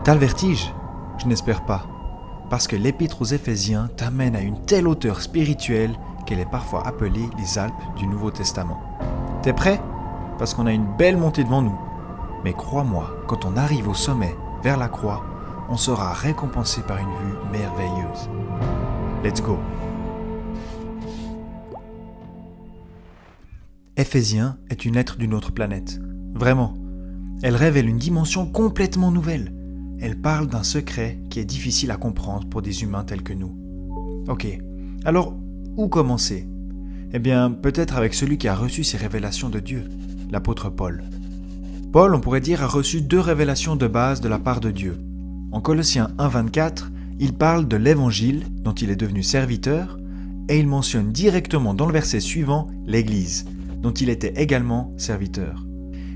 T'as le vertige? Je n'espère pas. Parce que l'Épître aux Éphésiens t'amène à une telle hauteur spirituelle qu'elle est parfois appelée les Alpes du Nouveau Testament. T'es prêt? Parce qu'on a une belle montée devant nous. Mais crois-moi, quand on arrive au sommet, vers la croix, on sera récompensé par une vue merveilleuse. Let's go! Éphésiens est une lettre d'une autre planète. Vraiment. Elle révèle une dimension complètement nouvelle. Elle parle d'un secret qui est difficile à comprendre pour des humains tels que nous. Ok, alors où commencer? Eh bien, peut-être avec celui qui a reçu ces révélations de Dieu, l'apôtre Paul. Paul, on pourrait dire, a reçu 2 révélations de base de la part de Dieu. En Colossiens 1,24, il parle de l'évangile dont il est devenu serviteur, et il mentionne directement dans le verset suivant l'Église, dont il était également serviteur.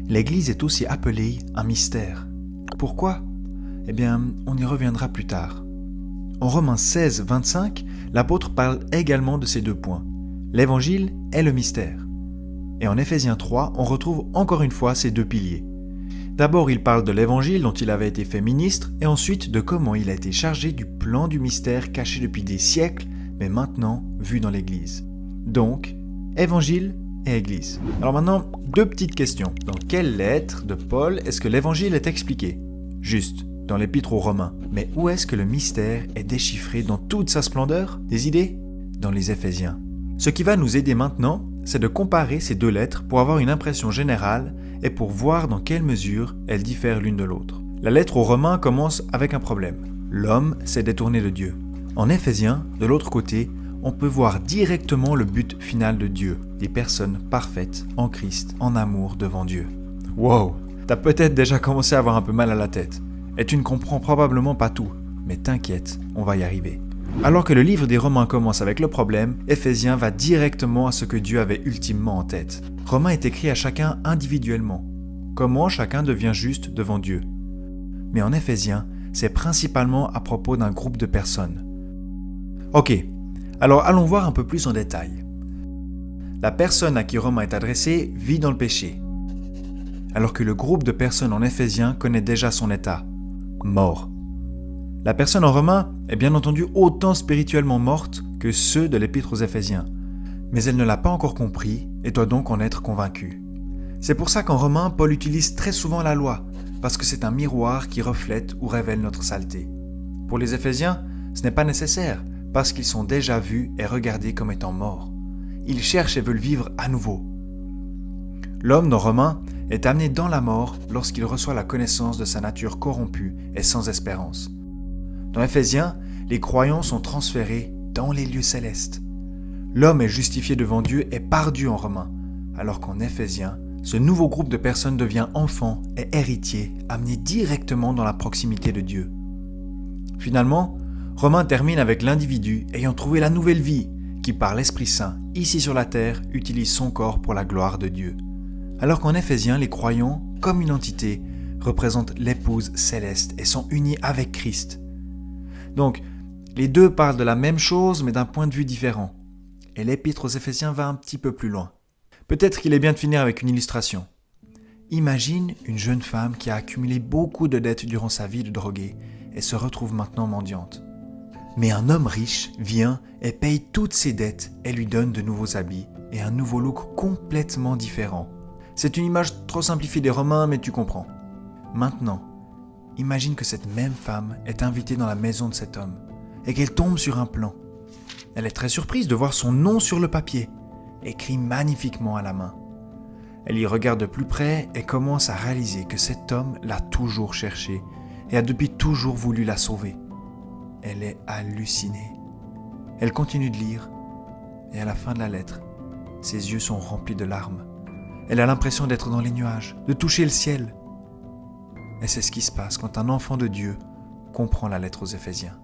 L'Église est aussi appelée un mystère. Pourquoi? Eh bien, on y reviendra plus tard. En Romains 16, 25, l'apôtre parle également de ces 2 points. L'Évangile est le mystère. Et en Éphésiens 3, on retrouve encore une fois ces 2 piliers. D'abord, il parle de l'Évangile dont il avait été fait ministre, et ensuite de comment il a été chargé du plan du mystère caché depuis des siècles, mais maintenant vu dans l'Église. Donc, Évangile et Église. Alors maintenant, 2 petites questions. Dans quelle lettre de Paul est-ce que l'Évangile est expliqué? Juste, dans l'Épître aux Romains. Mais où est-ce que le mystère est déchiffré dans toute sa splendeur? Des idées? Dans les Éphésiens. Ce qui va nous aider maintenant, c'est de comparer ces 2 lettres pour avoir une impression générale et pour voir dans quelle mesure elles diffèrent l'une de l'autre. La lettre aux Romains commence avec un problème. L'homme s'est détourné de Dieu. En Éphésiens, de l'autre côté, on peut voir directement le but final de Dieu, des personnes parfaites en Christ, en amour devant Dieu. Wow! T'as peut-être déjà commencé à avoir un peu mal à la tête. Et tu ne comprends probablement pas tout. Mais t'inquiète, on va y arriver. Alors que le livre des Romains commence avec le problème, Éphésiens va directement à ce que Dieu avait ultimement en tête. Romains est écrit à chacun individuellement. Comment chacun devient juste devant Dieu. Mais en Éphésiens, c'est principalement à propos d'un groupe de personnes. Ok, alors allons voir un peu plus en détail. La personne à qui Romain est adressé vit dans le péché. Alors que le groupe de personnes en Éphésiens connaît déjà son état, mort. La personne en Romain est bien entendu autant spirituellement morte que ceux de l'Épître aux Éphésiens, mais elle ne l'a pas encore compris et doit donc en être convaincue. C'est pour ça qu'en Romain, Paul utilise très souvent la loi, parce que c'est un miroir qui reflète ou révèle notre saleté. Pour les Éphésiens, ce n'est pas nécessaire, parce qu'ils sont déjà vus et regardés comme étant morts. Ils cherchent et veulent vivre à nouveau. L'homme dans Romains est amené dans la mort lorsqu'il reçoit la connaissance de sa nature corrompue et sans espérance. Dans Éphésiens, les croyants sont transférés dans les lieux célestes. L'homme est justifié devant Dieu et par Dieu en Romains, alors qu'en Éphésiens, ce nouveau groupe de personnes devient enfant et héritier, amené directement dans la proximité de Dieu. Finalement, Romains termine avec l'individu ayant trouvé la nouvelle vie, qui par l'Esprit Saint, ici sur la terre, utilise son corps pour la gloire de Dieu. Alors qu'en Éphésiens, les croyants, comme une entité, représentent l'épouse céleste et sont unis avec Christ. Donc, les 2 parlent de la même chose, mais d'un point de vue différent. Et l'Épître aux Éphésiens va un petit peu plus loin. Peut-être qu'il est bien de finir avec une illustration. Imagine une jeune femme qui a accumulé beaucoup de dettes durant sa vie de droguée et se retrouve maintenant mendiante. Mais un homme riche vient et paye toutes ses dettes et lui donne de nouveaux habits et un nouveau look complètement différent. C'est une image trop simplifiée des Romains, mais tu comprends. Maintenant, imagine que cette même femme est invitée dans la maison de cet homme et qu'elle tombe sur un plan. Elle est très surprise de voir son nom sur le papier, écrit magnifiquement à la main. Elle y regarde de plus près et commence à réaliser que cet homme l'a toujours cherchée et a depuis toujours voulu la sauver. Elle est hallucinée. Elle continue de lire et à la fin de la lettre, ses yeux sont remplis de larmes. Elle a l'impression d'être dans les nuages, de toucher le ciel. Et c'est ce qui se passe quand un enfant de Dieu comprend la lettre aux Éphésiens.